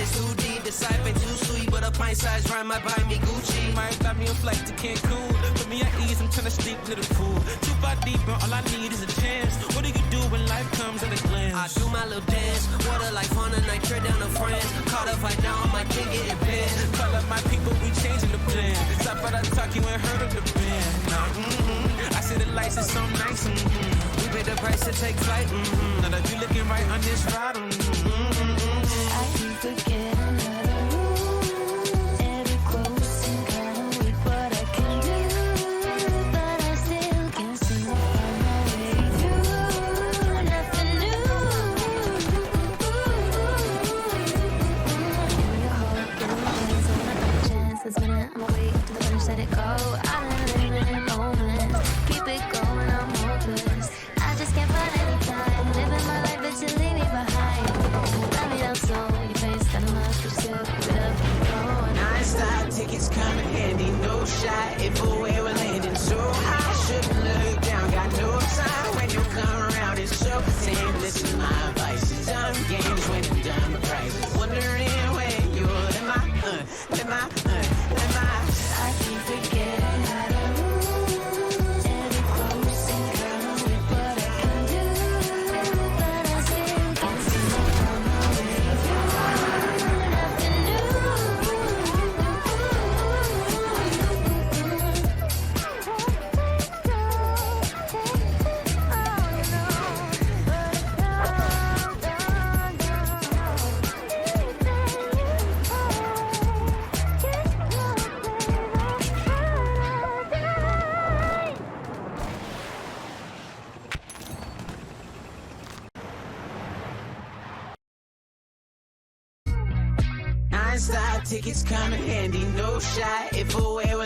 is too deep, the siphon too sweet, but a pint-sized rhyme might buy me Gucci. Might buy me a flight to Cancun. For me, at ease, I'm tryna steep to the pool. Too far deep, and all I need is a chance. What do you do when life comes in a glance? I do my little dance, water like on a night, trip down to France. Caught up right now, I might can't get in bed. Call up my people, we changing the plan. Stop what I talk, you ain't heard of the band. Nah, I see the lights, it's so nice. We paid the price to take flight. Now that you looking right on this ride. I keep forgetting how to move. Every close encounter with what I can do, but I still can't seem to find my way through. Nothing new. Give me a heart, give me a chance, so when I got a chance, this minute I'ma wait till the finish, let it go. I live in a moment, keep it going, I'm hopeless. I just can't find any time, living my life, but you leave me behind. Let me down slow, your face got a much, but still keep it up, keep going. Non-stop tickets coming handy, no shot if away we're landing so high. Shouldn't look down, got no time when you come around. It's so tame, listen to my advice. It's done games when I'm done the prices. Wondering where you're, I keep forgetting how to move. Every close encounter with what I can do, but I still can't seem to find my way through. Nothing new. non-stop tickets coming handy, no shot if away we're